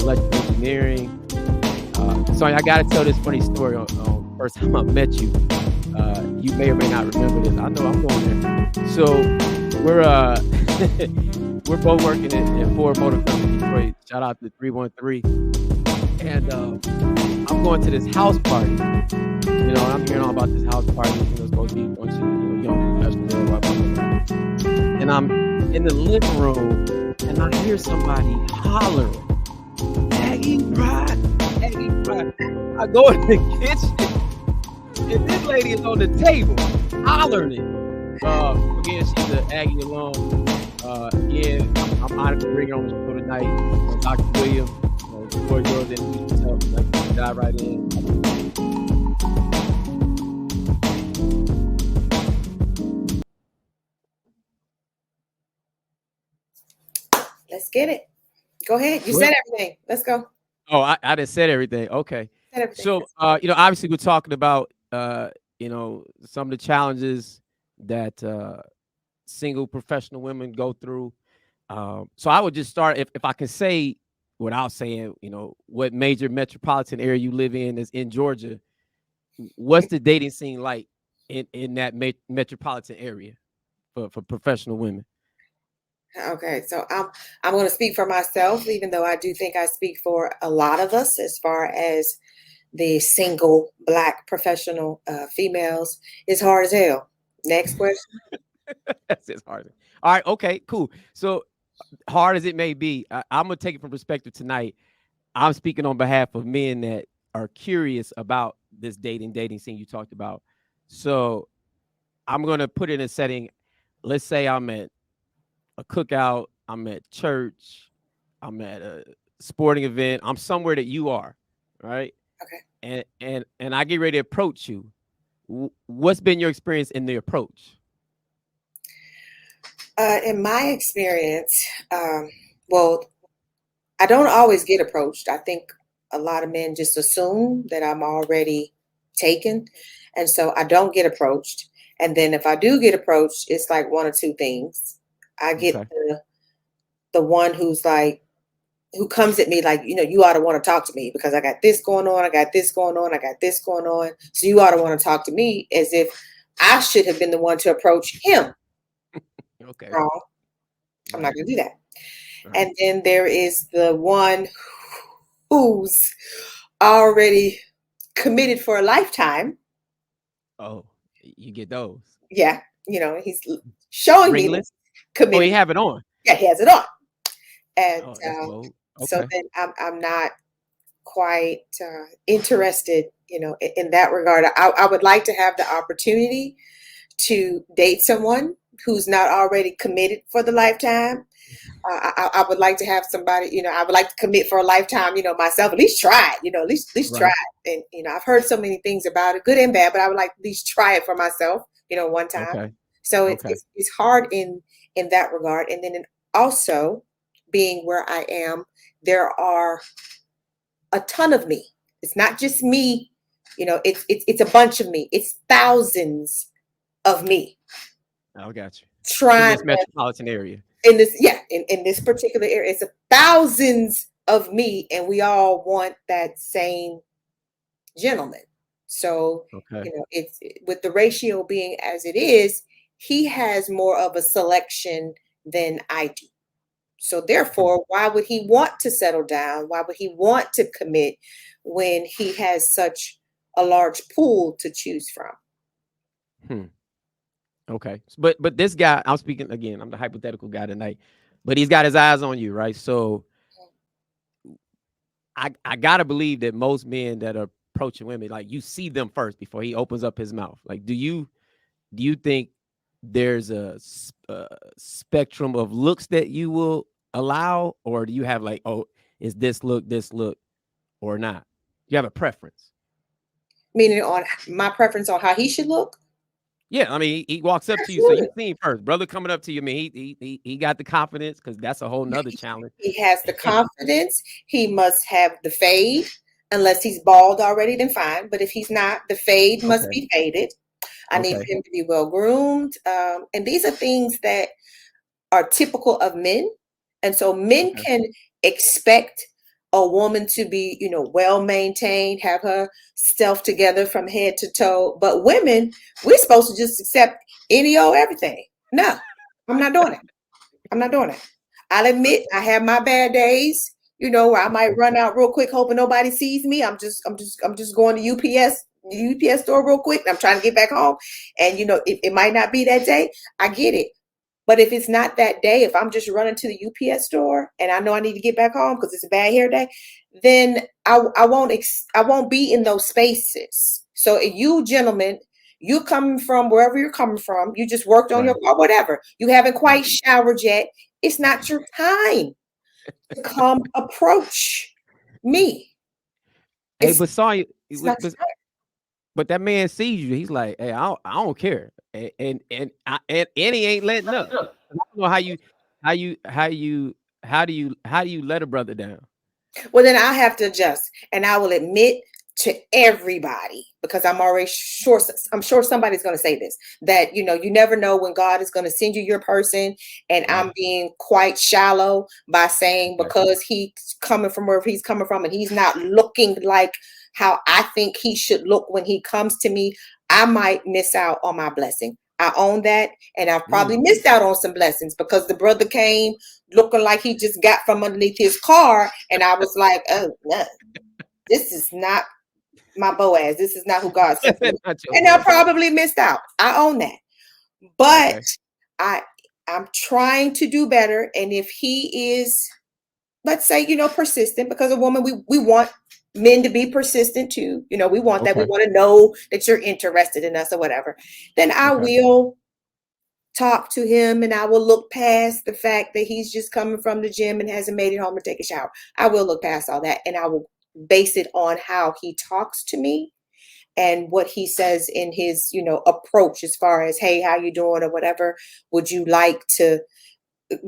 electrical engineering. So I got to tell this funny story on first time I met you. You may or may not remember this. I know I'm going there. So we're we're both working at Ford Motor Company Detroit. Shout out to 313. And I'm going to this house party. You know, I'm hearing all about this house party. You know, it's supposed to be a bunch of young professionals there, blah, blah, blah. And I'm in the living room, and I hear somebody hollering, "Aggie Pride, Aggie Pride." I go in the kitchen, and this lady is on the table hollering it. Again, she's an Aggie alum. Again, I'm honored to bring her on the show tonight. Dr. Williams, the floor is yours, and we can dive right in. Let's get it. Go ahead. You said everything. Let's go. Oh, I just said everything. Okay. Said everything. So, obviously we're talking about, some of the challenges that single professional women go through. So I would just start, if I can say, without saying, what major metropolitan area you live in is in Georgia. What's the dating scene like in that metropolitan area for professional women? Okay, so I'm going to speak for myself, even though I do think I speak for a lot of us as far as the single Black professional females. It's hard as hell. Next question. That's hard. All right. Okay, cool. So hard as it may be, I'm going to take it from perspective tonight. I'm speaking on behalf of men that are curious about this dating scene you talked about. So I'm going to put it in a setting. Let's say I'm at a cookout, I'm at church, I'm at a sporting event, I'm somewhere that you are, right? Okay. And I get ready to approach you. What's been your experience in the approach? In my experience, well, I don't always get approached. I think a lot of men just assume that I'm already taken. And so I don't get approached. And then if I do get approached, it's like one or two things. I get the one who's like, who comes at me like, you ought to want to talk to me because I got this going on. I got this going on. I got this going on. So you ought to want to talk to me, as if I should have been the one to approach him. Okay. Wrong. I'm not going to do that. Right. And then there is the one who's already committed for a lifetime. Oh, you get those. Yeah. He's showing me committed. Oh, he have it on. Yeah, he has it on. And okay. So then I'm not quite interested, in that regard. I would like to have the opportunity to date someone who's not already committed for the lifetime. I would like to have somebody, I would like to commit for a lifetime, myself, at least try it, at least try it. And, I've heard so many things about it, good and bad, but I would like to at least try it for myself, one time. Okay. So it's hard in that regard. And then also being where I am, there are a ton of me. It's not just me, it's a bunch of me. It's thousands of me. I got you. Trying in this metropolitan area. In this particular area, it's thousands of me, and we all want that same gentleman. So, it's with the ratio being as it is, he has more of a selection than I do. So therefore, why would he want to settle down? Why would he want to commit when he has such a large pool to choose from? Okay. But this guy, I'm speaking again, I'm the hypothetical guy tonight, but he's got his eyes on you, right? So I gotta believe that most men that are approaching women, like, you see them first before he opens up his mouth. Like, do you think there's a spectrum of looks that you will allow, or do you have like, oh, is this look, or not? You have a preference? Meaning on my preference on how he should look? Yeah, I mean, he walks up to you, so you see him first. Brother coming up to you, I mean, he got the confidence, because that's a whole nother challenge. He has the confidence. He must have the fade. Unless he's bald already, then fine. But if he's not, the fade must be faded. I need him to be well groomed. And these are things that are typical of men. And so men can expect a woman to be, well maintained, have her stuff together from head to toe. But women, we're supposed to just accept any old everything. No, I'm not doing it. I'm not doing it. I'll admit I have my bad days, where I might run out real quick, hoping nobody sees me. I'm just going to UPS store real quick. I'm trying to get back home. And it might not be that day. I get it. But if it's not that day, if I'm just running to the UPS store and I know I need to get back home because it's a bad hair day, then I won't be in those spaces. So you gentlemen, you coming from wherever you're coming from, you just worked on your Right. car, whatever. You haven't Right. quite showered yet. It's not your time to come approach me. Hey, It's but Saunya, it's not your time. but that man sees you. He's like, hey, I don't care, and he ain't letting up. I don't know how do you let a brother down? Well, then I have to adjust, and I will admit to everybody because I'm already sure. I'm sure somebody's going to say this, that you never know when God is going to send you your person, and Right. I'm being quite shallow by saying Right. because he's coming from wherever he's coming from, and he's not looking like how I think he should look when he comes to me, I might miss out on my blessing. I own that, and I've probably Mm. missed out on some blessings because the brother came looking like he just got from underneath his car. And I was like, oh, no, this is not my Boaz. This is not who God sent for me. Not your And I boy. probably missed out. I own that. But Okay. I, I'm trying to do better. And if he is, let's say, persistent, because a woman, we want men to be persistent too. We want that. We Okay. want to know that you're interested in us or whatever. Then I Okay. will talk to him and I will look past the fact that he's just coming from the gym and hasn't made it home to take a shower. I will look past all that and I will base it on how he talks to me and what he says in his, approach as far as, hey, how you doing or whatever. Would you like to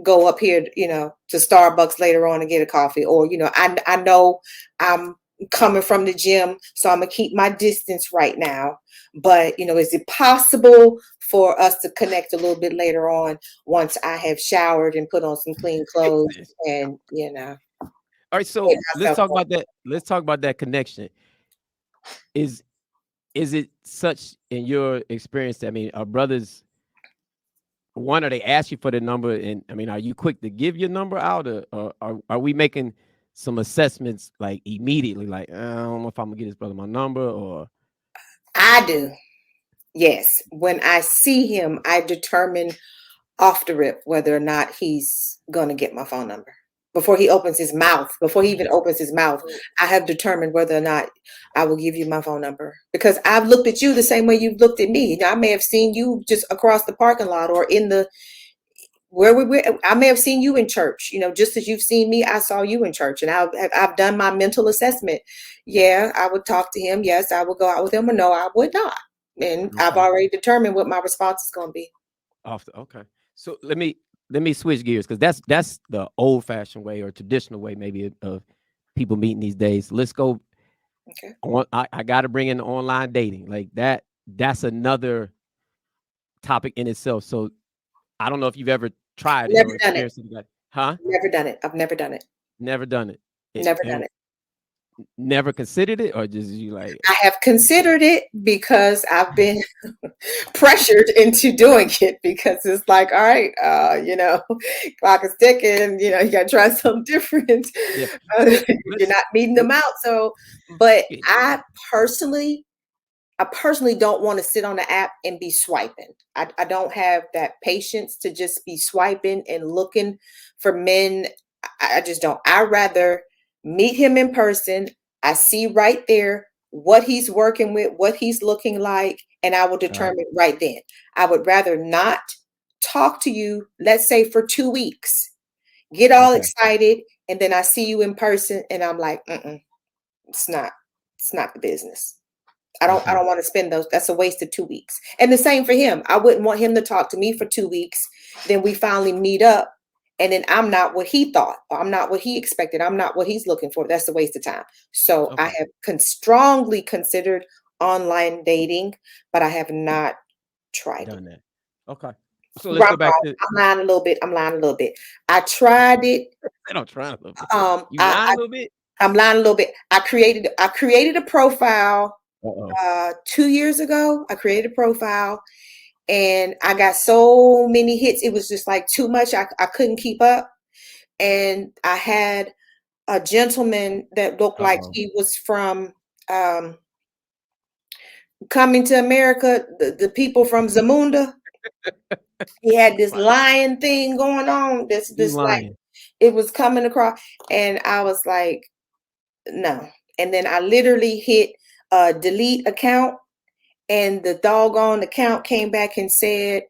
go up here, to Starbucks later on and get a coffee? Or, I know I'm coming from the gym, so I'm gonna keep my distance right now. But, is it possible for us to connect a little bit later on once I have showered and put on some clean clothes and, All right, get so let's myself talk going? about that. Let's talk about that connection. Is is it such in your experience that, I mean, are brothers, one, are they ask you for the number, and I mean, are you quick to give your number out, or are we making some assessments like immediately, like, I don't know if I'm gonna get this brother my number, or I do. Yes. When I see him, I determine off the rip whether or not he's gonna get my phone number. Before he even opens his mouth, I have determined whether or not I will give you my phone number. Because I've looked at you the same way you've looked at me. I may have seen you just across the parking lot or in the where we were. I may have seen you in church, just as you've seen me, I saw you in church. And I've done my mental assessment. Yeah, I would talk to him. Yes, I would go out with him, or no, I would not. And I've okay, already determined what my response is gonna be. okay. So let me switch gears, because that's the old fashioned way or traditional way maybe of people meeting these days. Let's go Okay. on. I got to bring in online dating, like that. That's another topic in itself. So I don't know if you've ever tried it Never or done it. experienced it. Like, huh? Never done it. I've never done it. Never done it. Never done And it. never considered it, or just you like, I have considered it because I've been pressured into doing it because it's like, all right, clock is ticking, you got to try something different. yeah. Uh, So you're let's not meeting them out. So, but personally, I personally don't want to sit on the app and be swiping. I don't have that patience to just be swiping and looking for men. I just don't. I rather meet him in person. I see right there what he's working with, what he's looking like, and I will right. determine right then. I would rather not talk to you, let's say for 2 weeks, get all Okay. excited, and then I see you in person and I'm like, it's not, it's not the business. I Okay. don't want to spend those. That's a waste of 2 weeks. And the same for him. I wouldn't want him to talk to me for 2 weeks. Then we finally meet up. And then I'm not what he thought, or I'm not what he expected. I'm not what he's looking for. That's a waste of time. So I Okay. have strongly considered online dating, but I have not tried it. Done that. Okay. So let's Wrong, go back wrong. to. I'm lying a little bit. I'm lying a little bit. I tried it. I don't try a little bit. Um, You I, lying a little bit. I'm lying a little bit. I created a profile Uh-oh. 2 years ago. I created a profile and I got so many hits. It was just like too much. I couldn't keep up. And I had a gentleman that looked like Uh-oh. he was from um, Coming to America, the people from Zamunda. He had this lion thing going on. You This like lying. it was coming across, and I was like, no. And then I literally hit delete account, and the doggone account came back and said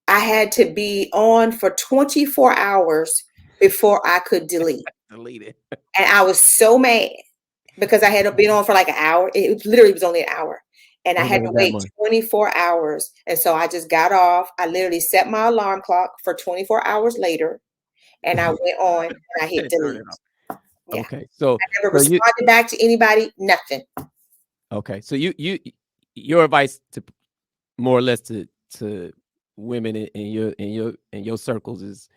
I had to be on for 24 hours before I could delete. Delete it. And I was so mad because I had been on for like an hour. It literally was only an hour. And I And it had was to that wait much. 24 hours. And so I just got off. I literally set my alarm clock for 24 hours later. And I went on and I hit Turn delete. it off. Yeah. Okay. So I never so you responded back to anybody, nothing. okay. So your advice to more or less to women in your circles is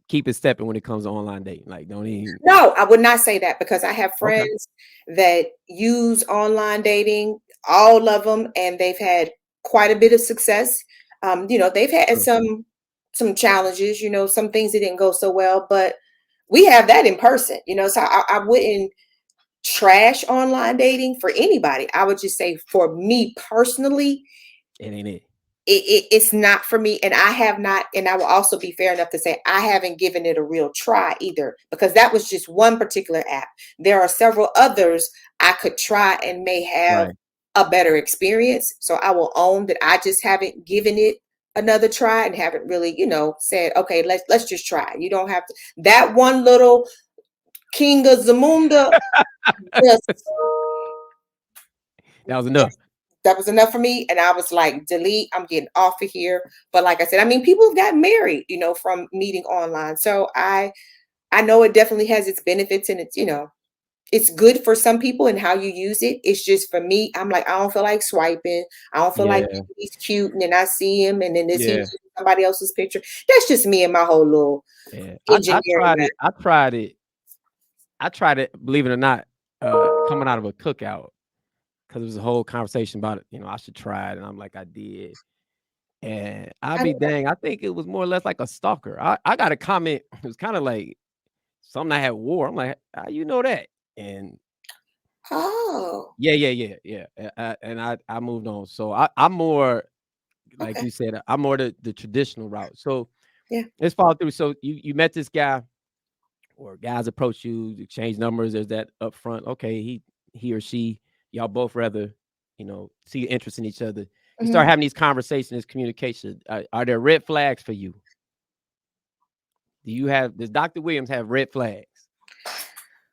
keep it stepping when it comes to online dating. Like don't even No, I would not say that because I have okay. friends that use online dating, all of them, and they've had quite a bit of success. They've had Sure. some challenges, some things that didn't go so well, but we have that in person, so I wouldn't trash online dating for anybody. I would just say for me personally, It ain't it. it's not for me, and I have not, and I will also be fair enough to say I haven't given it a real try either, because that was just one particular app. There are several others I could try and may have Right. a better experience, so I will own that I just haven't given it another try and haven't really said, okay, let's just try. You don't have to. That one little king of Zamunda, just That was enough. that was enough for me. And I was like, delete, I'm getting off of here. But like I said, I mean, people have gotten married, from meeting online. So I know it definitely has its benefits, and it's good for some people and how you use it. It's just for me, I'm like, I don't feel like swiping. I don't feel like Yeah. he's cute and then I see him and then this he Yeah. uses somebody else's picture. That's just me and my whole little Yeah. I engineering. tried it. I tried it, believe it or not, coming out of a cookout because it was a whole conversation about it. I should try it. And I'm like, I did. And I'll I, be dang, I think it was more or less like a stalker. I got a comment. It was kind of like something I had wore. I'm like, how you know that? And oh, yeah, yeah, yeah, yeah. And I moved on. So I'm more like okay. you said, I'm more the traditional route. So Yeah. let's follow through. So you met this guy, or guys approach you, exchange numbers. There's that upfront. Okay, he or she, y'all both rather, see interest in each other. You start Mhm. having these conversations, this communication. Are there red flags for you? Does Dr. Williams have red flags?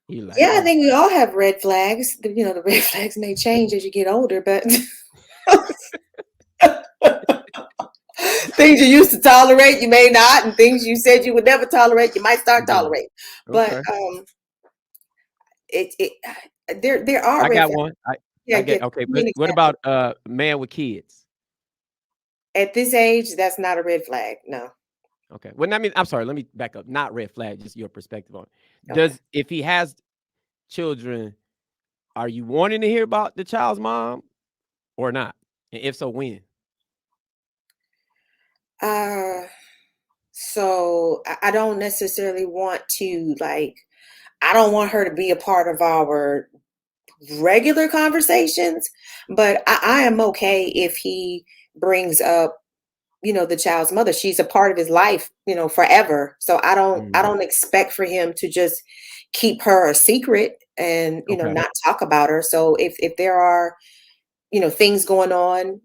You're like, Yeah, I oh, think we all have red flags. The red flags may change as you get older, but things you used to tolerate, you may not, and things you said you would never tolerate, you might start yeah, tolerating. But okay. it there are I red got flags. one. I Yeah, get give okay, me but an what example. about man with kids? At this age, that's not a red flag. No. Okay. Well, I mean, I'm sorry. Let me back up. Not red flag, just your perspective on it. Okay. If he has children, are you wanting to hear about the child's mom or not? And if so, when? Uh, so I don't necessarily want to like. I don't want her to be a part of our regular conversations, but I am okay if he brings up the child's mother. She's a part of his life, forever. So I Mm, don't expect for him to just keep her a secret and okay. not talk about her. So if there are things going on,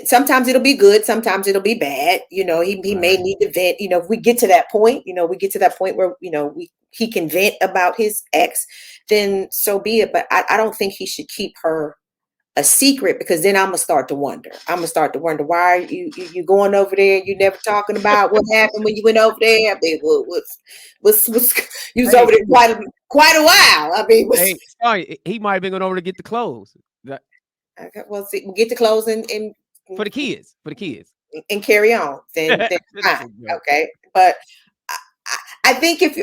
sometimes it'll be good, sometimes it'll be bad. He may Right. need to vent. If we get to that point, we get to that point where he can vent about his ex, then so be it. But I don't think he should keep her a secret, because then I'm gonna start to wonder. I'm gonna start to wonder, why are you going over there? You never talking about what happened when you went over there. I mean, what's you was Hey, over there quite a while. I mean, hey, sorry. He might have been going over to get the clothes okay, well, see, we get to close and for the kids. For the kids. and carry on. Then That's fine, a joke. okay. But I think if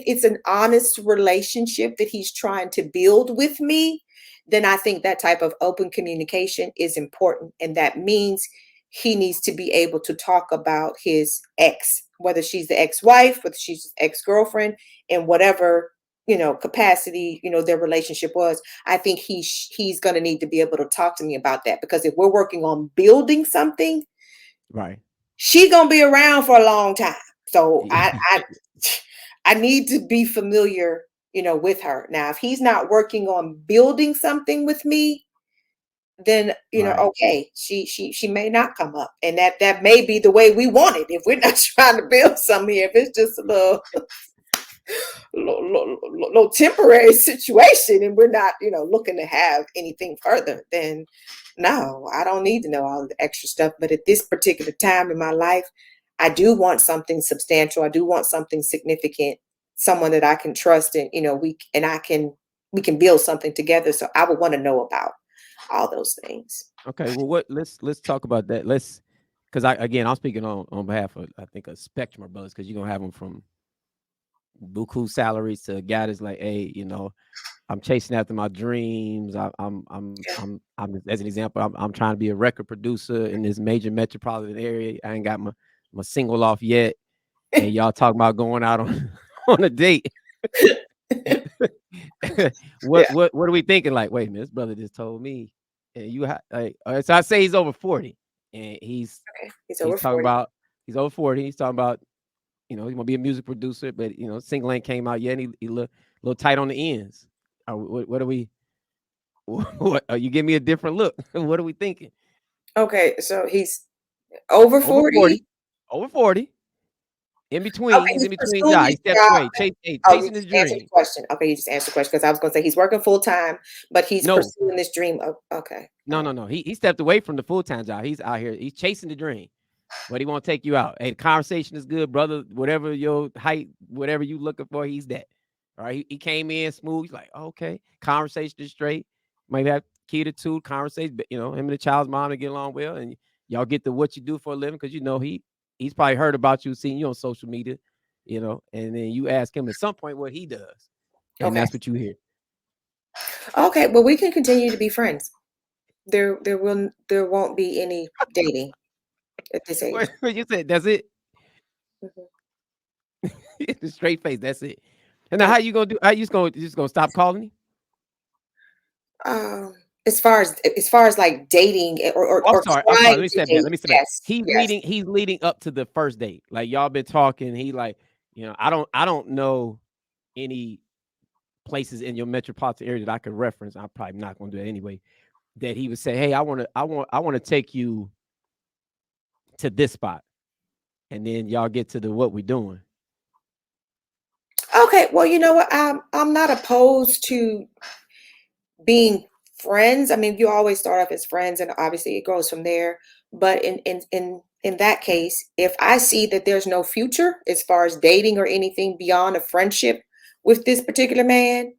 it's an honest relationship that he's trying to build with me, then I think that type of open communication is important. And that means he needs to be able to talk about his ex, whether she's the ex-wife, whether she's his ex-girlfriend, in whatever, capacity, their relationship was. I think he's going to need to be able to talk to me about that, because if we're working on building something, Right. she's gonna be around for a long time. So Yeah. I need to be familiar, with her. Now, if he's not working on building something with me, then Right. okay, she may not come up, and that may be the way we want it. If we're not trying to build something here, if it's just a little temporary situation, and we're not looking to have anything further, then no, I don't need to know all the extra stuff. But at this particular time in my life, I do want something substantial. I do want something significant, someone that I can trust, and we can build something together. So I would want to know about all those things. Okay. Well, let's talk about that. Because I'm speaking on behalf of, I think, a spectrum of brothers, because you're gonna have them from buku salaries to a guy that's like, hey, I'm chasing after my dreams. As an example, I'm trying to be a record producer in this major metropolitan area. I ain't got my single off yet, and y'all talking about going out on on a date. Yeah. What are we thinking? Like, wait a minute, this brother just told me, and so I say he's over 40, and Okay. He's he's over talking 40. about he's over 40. He's talking about he's gonna be a music producer, but single ain't came out yet. And he little tight on the ends. What are we? What you give me a different look? What are we thinking? Okay, so he's over Over 40. 40, over 40. In between, Okay, he's he's in between pursuing jobs. his He stepped job. away, Oh, you chasing his just answered the dream. question. Okay, you just answered the question, because I was going to say he's working full time, but he's No, pursuing this dream of. Okay, all no, right. no, no. He stepped away from the full time job. He's out here. He's chasing the dream. But he won't take you out. Hey, the conversation is good, brother. Whatever your height, whatever you looking for, he's that. All right. He came in smooth. He's like, okay, conversation is straight. Might have key to two conversation, but him and the child's mom to get along well, and y'all get to what you do for a living, because he's probably heard about you, seen you on social media, and then you ask him at some point what he does, and Okay. that's what you hear. Okay, well, we can continue to be friends. There won't be any dating at this age. What you said? That's it. Mhm. The straight face. That's it. And now, Yeah. how you gonna do? How you just gonna stop calling him? Um, as far as like dating, Oh, I'm or sorry. I'm sorry. trying Let me to step back. date, Let me step back. yes, He's yes. leading. He's leading up to the first date. Like, y'all been talking. He like, I don't know any places in your metropolitan area that I could reference. I'm probably not going to do that anyway. That he would say, hey, I want to take you to this spot, and then y'all get to the what we doing. Okay, well, you know what? I'm not opposed to being friends. I mean, you always start off as friends, and obviously it goes from there. But in that case, if I see that there's no future as far as dating or anything beyond a friendship with this particular man,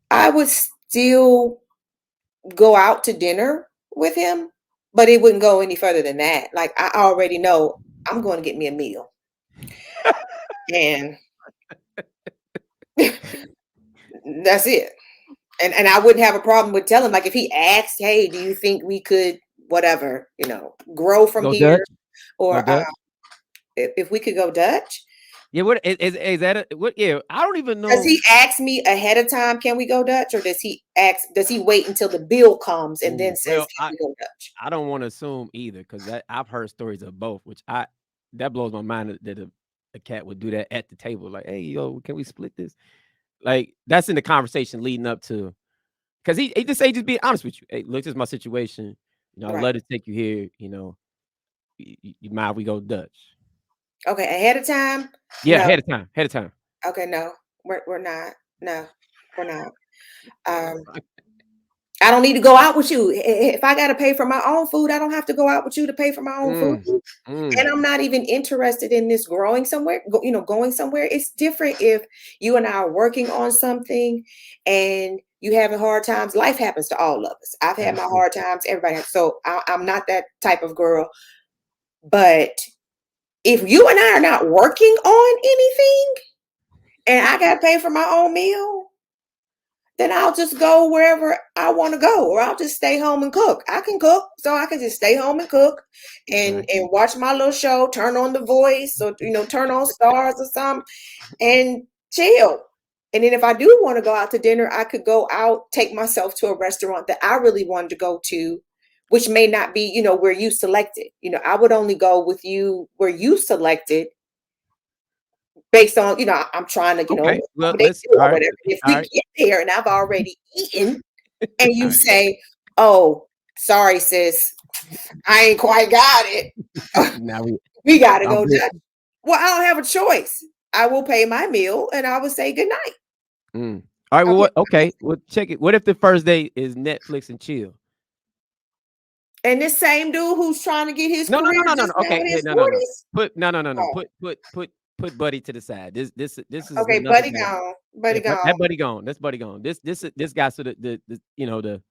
I would still go out to dinner with him, but it wouldn't go any further than that. Like, I already know I'm going to get me a meal, and that's it. And I wouldn't have a problem with telling, like, if he asked, hey, do you think we could whatever, grow from Go here, Dutch. Go or Dutch. if we could go Dutch. Yeah. What is that? What? Yeah. I don't even Does know. he ask me ahead of time, can we go Dutch, or does he wait until the bill comes and then Ooh, says, well, can we go Dutch? I don't want to assume either, because I've heard stories of both, which that blows my mind that a cat would do that at the table. Like, hey, yo, can we split this? Like, that's in the conversation leading up to, because he just be honest with you. Hey, look, this is my situation. I'd Right. love to take you here. You mind if we go Dutch? Okay, ahead of time. Yeah, No. ahead of time. Ahead of time. Okay, no, we're not. No, we're not. um I don't need to go out with you. If I got to pay for my own food, I don't have to go out with you to pay for my own food. Mm, mm. And I'm not even interested in this growing somewhere, going somewhere. It's different if you and I are working on something and you having hard times. Life happens to all of us. I've had That is my true. hard times. Everybody has. So I'm not that type of girl. But if you and I are not working on anything and I got to pay for my own meal, then I'll just go wherever I want to go, or I'll just stay home and cook. I can cook, so I can just stay home and cook and Right. watch my little show, turn on The Voice, or turn on Stars or something, and chill. And then if I do want to go out to dinner, I could go out, take myself to a restaurant that I really wanted to go to, which may not be, where you selected. I would only go with you where you selected based on, I'm trying to, Okay. Well, accommodate let's. you All or right. whatever. If All we right. get there and I've already eaten and All you right. say, "Oh, sorry, sis, I ain't quite got it. Now we. We got to I'm go with. down." Well, I don't have a choice. I will pay my meal and I will say good night. Mm. All right. I'll Well, pay what? Okay. Well, check it. What if the first date is Netflix and chill? And this same dude who's trying to get his No, no, career no, no, no, just no. now Okay. in Yeah. his No, no, no. 40s. Put no, no, no, no. Oh, Put Buddy to the side. This is okay, another buddy guy. gone. Yeah, Buddy but gone. that Buddy gone. That's Buddy gone. This guy. So the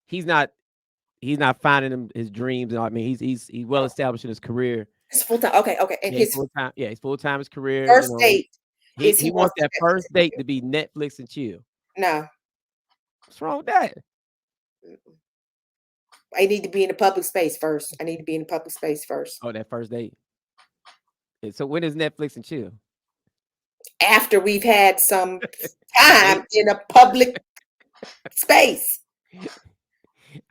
he's not finding him his dreams. And I mean, he's well Oh, established in his career. it's full time. Okay, okay. And Yeah, he's his full time. Yeah, he's full time his career. first date is He he wants wants to that first date to be Netflix and chill. no. What's wrong with that? I need to be in the public space first. I need to be in the public space first. Oh, that first date. Yeah, so when is Netflix and chill? After we've had some Date? time in a public space.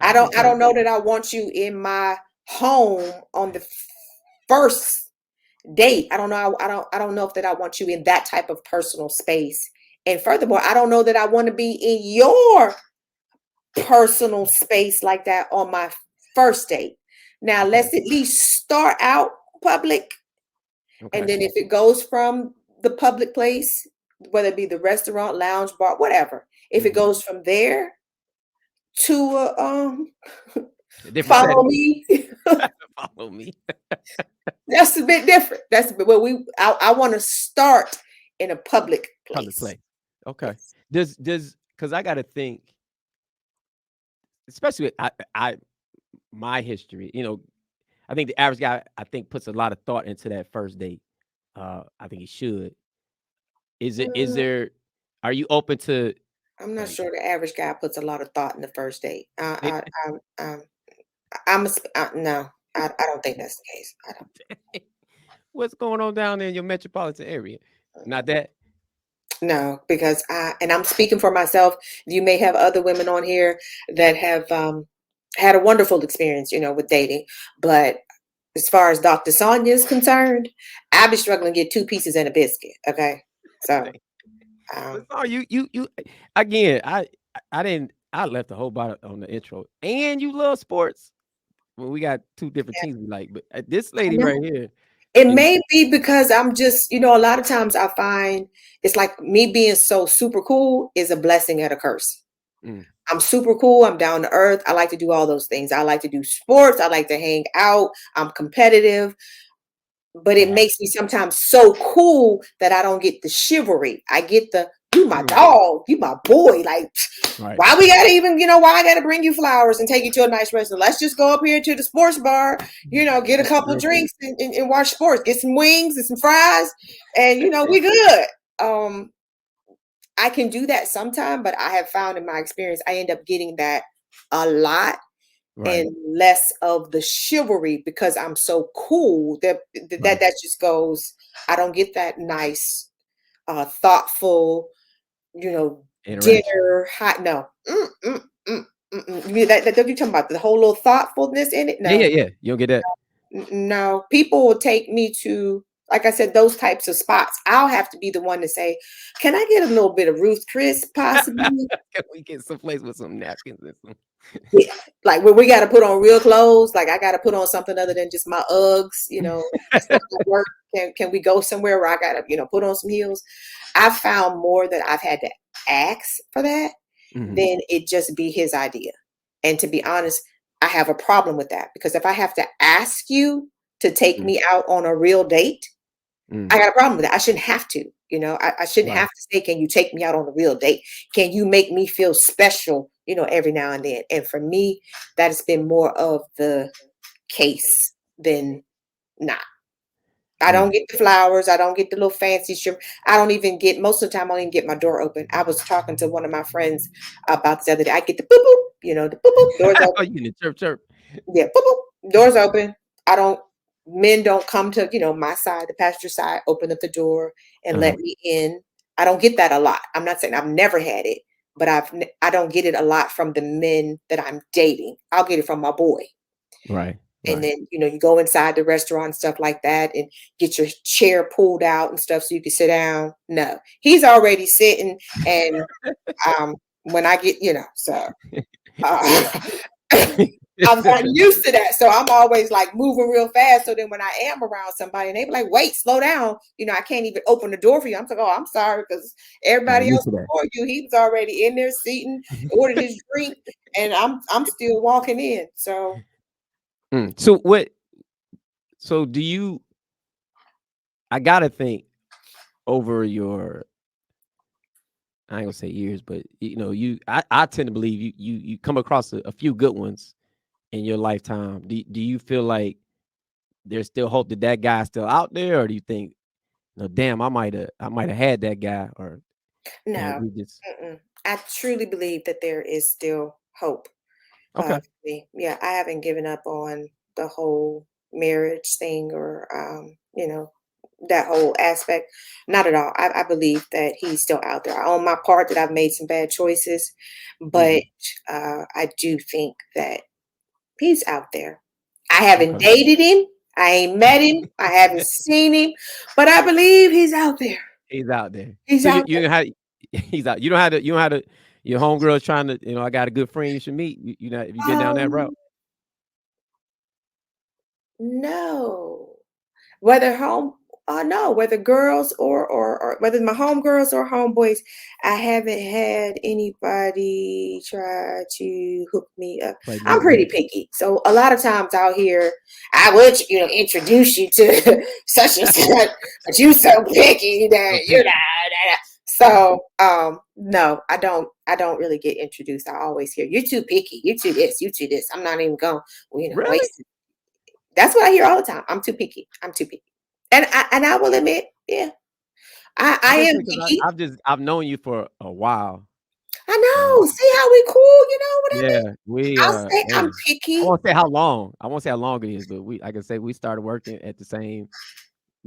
I I'm just don't I trying to don't know that I want you in my home on the first date. I don't know if that I want you in that type of personal space. And furthermore, I don't know that I want to be in your personal space like that on my first date. Now, okay. let's at least start out public. And Okay. then if it goes from the public place, whether it be the restaurant, lounge, bar, whatever, if it Mhm. goes from there to A different follow setting. me, Follow me. that's a bit different. That's a bit well, I want to start in a public Public place. place. Okay. Yes. Does because I gotta think, especially with I my history, I think the average guy, I think, puts a lot of thought into that first date. I think he should. Is Mm, there are you open to I'm not like sure the average guy puts a lot of thought in the first date. it, No, I don't think that's the case. I don't. what's going on down there in your metropolitan area? Not Mm-mm. that. No, because and I'm speaking for myself. You may have other women on here that have had a wonderful experience, with dating. But as far as Dr. Saunya is concerned, I'd be struggling to get two pieces and a biscuit. Okay, so But um, so you again, I didn't I left the whole bottle on the intro. And you love sports. Well, we got two different teams we like, but this I lady know. right here It is may be because I'm just, a lot of times I find it's like me being so super cool is a blessing and a curse. mm, I'm super cool. I'm down to earth. I like to do all those things. I like to do sports. I like to hang out. I'm competitive, but it right, makes me sometimes so cool that I don't get the chivalry. I get the you my mm, dog, you my boy. Like, right. why we gotta even, why I gotta bring you flowers and take you to a nice restaurant? Let's just go up here to the sports bar, get a couple of Real quick. drinks and watch sports, get some wings and some fries, and we good. Um, I can do that sometime, but I have found in my experience I end up getting that a lot Right, and less of the chivalry because I'm so cool right. that just goes. I don't get that nice, thoughtful, Interaction. dinner hot. No, you mean that you talking about the whole little thoughtfulness in it? Yeah, yeah, No, yeah. You don't get that. no. People will take me to, like I said, those types of spots. I'll have to be the one to say, "Can I get a little bit of Ruth Chris, possibly?" Can we get someplace with some napkins and some Yeah, like when we got to put on real clothes, like I got to put on something other than just my Uggs. That's not gonna work. Can we go somewhere where I got to put on some heels? I found more that I've had to ask for that Mhm, than it just be his idea. And to be honest, I have a problem with that because if I have to ask you to take mm, me out on a real date, mm, I got a problem with that. I shouldn't have to. I shouldn't right. have to say, "Can you take me out on a real date? Can you make me feel special?" Every now and then. And for me, that has been more of the case than not. I don't get the flowers. I don't get the little fancy shrimp. I don't even get, most of the time, I don't even get my door open. I was talking to one of my friends about this the other day. I get the boop boop, the boop boop, doors Oh, open. you get chirp chirp. Yeah, boop boop, doors open. I don't, men don't come to, my side, the passenger side, open up the door and Uh-huh. let me in. I don't get that a lot. I'm not saying I've never had it, but I don't get it a lot from the men that I'm dating. I'll get it from my boy. Right, And right. then, you go inside the restaurant and stuff like that and get your chair pulled out and stuff so you can sit down. No, he's already sitting. And when I get, so uh, I've gotten used to that. So I'm always like moving real fast. So then when I am around somebody and they be like, wait, slow down, I can't even open the door for you. I'm like, oh, I'm sorry, because I'm everybody used else to that. before you, he was already in there seating, ordered his drink, and I'm still walking in. So So what? So do you? I gotta think over your. I ain't gonna say years, but I tend to believe you come across a few good ones in your lifetime. Do you feel like there's still hope that that guy's still out there, or do you think, no, damn, I might have had that guy, or no, we just I truly believe that there is still hope. okay, For me. Yeah, I haven't given up on the whole marriage thing or, that whole aspect. Not at all. I believe that he's still out there. On my part, that I've made some bad choices, but mhm, I do think that he's out there. I haven't okay, dated him. I ain't met him. I haven't seen him, but I believe he's out there. he's out there. He's So you out you don't have he's out. You don't have to. Your homegirl's trying to. I got a good friend you should meet. Have you there. been down that route? No. Whether home no, whether girls or whether my homegirls or homeboys, I haven't had anybody try to hook me up. Play I'm nice. pretty picky. So a lot of times out here, I would, introduce you to such and such, but you so picky So that picky. so no, I don't really get introduced. I always hear you're too picky, you too this, you too this. I'm not even going, Really? waste. That's what I hear all the time. I'm too picky. I'm too picky. And I will admit, yeah, I I am listen because picky. I've known you for a while. I And know. See how we cool, you know what I mean? yeah, we I'll say I'm man. I picky. won't say how long. I won't say how long it is, but I can say we started working at the same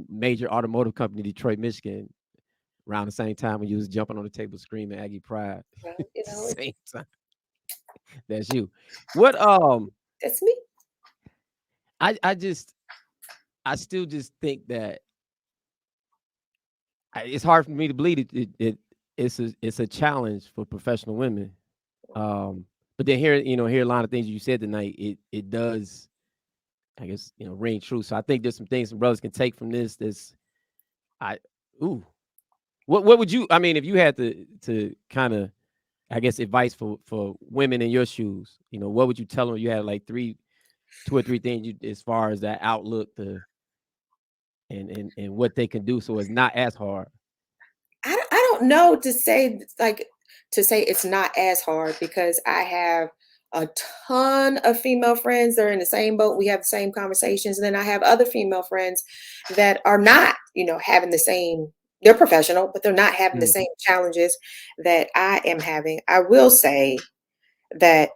major automotive company, Detroit, Michigan, around the same time when you was jumping on the table screaming Aggie Pride. Well, it's Same time. That's you. What that's me. I still just think that it's hard for me to believe it's a challenge for professional women. But then hear a lot of things you said tonight. It does, I guess, ring true. So I think there's some things some brothers can take from this. I ooh, what would you? I mean, if you had to kind of, I guess, advice for women in your shoes, what would you tell them? You had like two or three things as far as that outlook, and what they can do, so it's not as hard. I don't know to say it's not as hard because I have a ton of female friends that are in the same boat. We have the same conversations, and then I have other female friends that are not, having the same. They're professional, but they're not having the Mm, same challenges that I am having. I will say that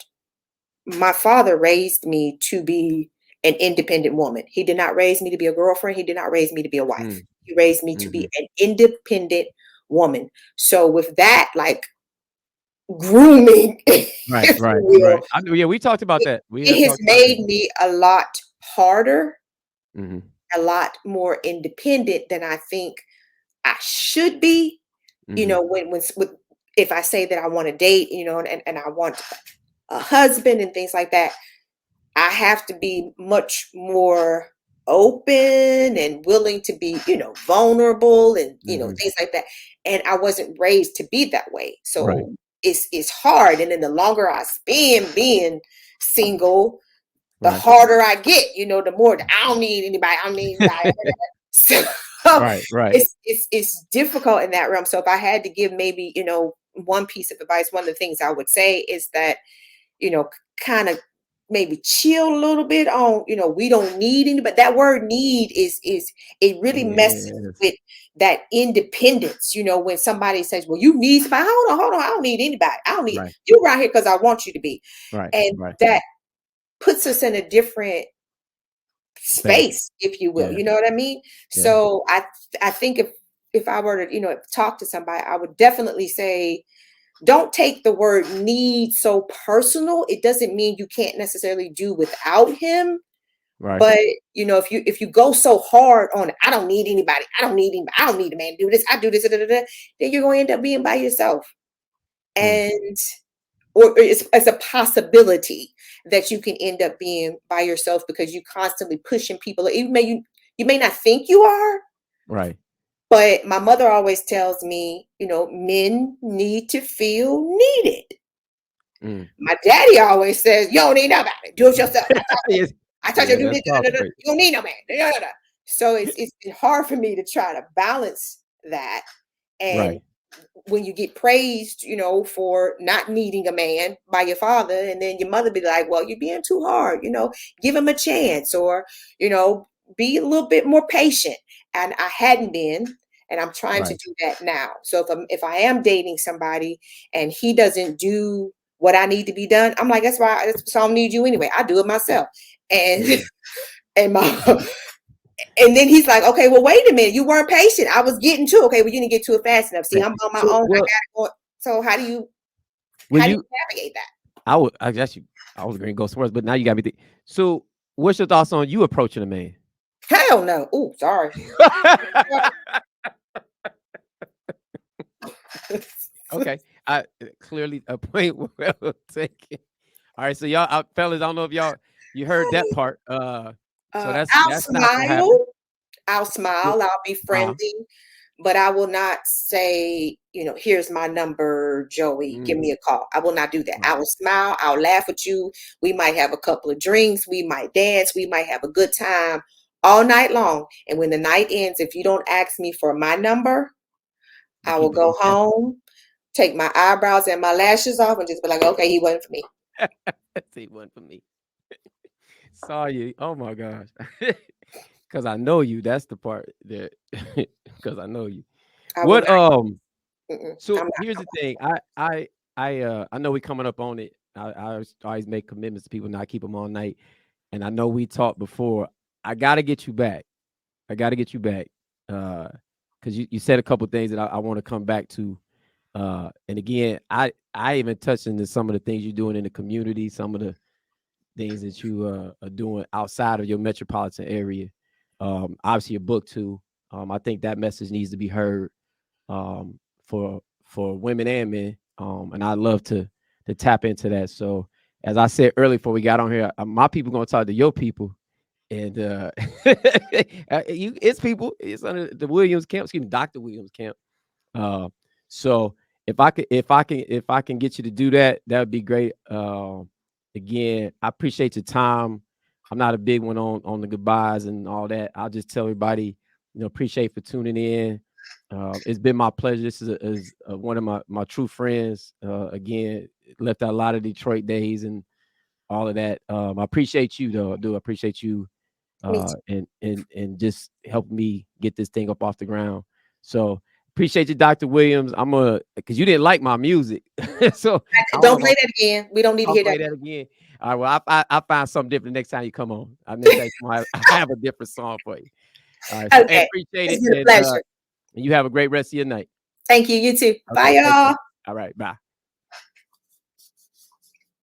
my father raised me to be an independent woman. He did not raise me to be a girlfriend. He did not raise me to be a wife. mm, He raised me to be mhm. an independent woman. So with that, like grooming, Right, if right, you will, right. I know, yeah, we talked about it, that. We have it has talked about that. made me a lot harder, Mhm, a lot more independent than I think I should be. mhm. With if I say that I want to date, and I want a husband and things like that, I have to be much more open and willing to be, vulnerable and, Mhm. things like that. And I wasn't raised to be that way. Right, So it's hard. And then the longer I spend being single, the right, harder I get, the more I don't need anybody. I don't need anybody. So right, right. it's difficult in that realm. So if I had to give maybe, one piece of advice, one of the things I would say is that, kind of maybe chill a little bit on, we don't need any, but that word need is it really messes Yes. with that independence. When somebody says, well, you need somebody, hold on, I don't need anybody. I don't need Right. you right here because I want you to be. Right. And Right. that puts us in a different Space. space, if you will. Yeah. You know what I mean? Yeah. So I think if I were to, talk to somebody, I would definitely say, don't take the word need so personal. It doesn't mean you can't necessarily do without him. Right. But if you go so hard on I don't need anybody, I don't need anybody, I don't need a man to do this, I do this, da, da, da, then you're going to end up being by yourself. Mm. And or it's a possibility that you can end up being by yourself because you constantly pushing people. You may not think you are, Right. but my mother always tells me, men need to feel needed. Mm. My daddy always says, "You don't need nobody. Do it yourself. Yes. I told you Yeah, to do that's this. Da, powerful. da, da, da. You don't need no man." Da, da, da, da. So it's been hard for me to try to balance that. And Right. when you get praised, for not needing a man by your father, and then your mother be like, "Well, you're being too hard. Give him a chance, or you know, be a little bit more patient." And I hadn't been, and I'm trying to Right. do that now. So if I am dating somebody and he doesn't do what I need to be done, I'm like, that's why I don't need you anyway. I do it myself. And Mm. and my and then he's like, okay, well, wait a minute. You weren't patient. I was getting to, okay, well, you didn't get to it fast enough. See, Yeah. I'm on my So, own. I well, gotta go. So how do you when how do you you, navigate that? I guess you, I was going to go somewhere else, but now you got me think. So, what's your thoughts on you approaching a man? Hell no. Oh, sorry. Okay. I clearly a point well taken. All right. So y'all, fellas, I don't know if you heard that part. So I'll that's not gonna happen. smile. I'll Well, smile. I'll be uh-huh. friendly, but I will not say, here's my number, Joey, give Mm, me a call. I will not do that. I right. will smile. I'll laugh with you. We might have a couple of drinks. We might dance. We might have a good time all night long. And when the night ends, if you don't ask me for my number, You I will keep it go okay. home, take my eyebrows and my lashes off, and just be like, okay, he wasn't for me. See one for me. Saw you. Oh my gosh. Cause I know you. That's the part that because I know you. I will What not. Mm-mm, so I'm here's the thing. I know we coming up on it. I always make commitments to people, not keep them all night. And I know we talked before. I gotta get you back. I gotta get you back. Because you said a couple things that I want to come back to. And again, I even touched into some of the things you're doing in the community, some of the things that you are doing outside of your metropolitan area. Obviously your book too. I think that message needs to be heard for women and men. And I'd love to tap into that. So as I said earlier before we got on here, my people gonna talk to your people. And it's people, it's under the Williams camp, excuse me, Dr. Williams camp. Uh, so if I can get you to do that, that would be great. Again, I appreciate your time. I'm not a big one on the goodbyes and all that. I'll just tell everybody, appreciate for tuning in. It's been my pleasure. This is one of my true friends. Again, left out a lot of Detroit days and all of that. I appreciate you though. I do appreciate you me too. and just help me get this thing up off the ground. So appreciate you, Dr. Williams. I'm gonna because you didn't like my music, so I don't know Don't if play that again. We don't need to I'll hear that. play that again. All right, well, I find something different next time you come on. Next time you come on, I have a different song for you. All right, so hey, Okay. appreciate It's it, been a pleasure. and you have a great rest of your night. Thank you. You too. Bye, Okay, take care. y'all. All right, bye.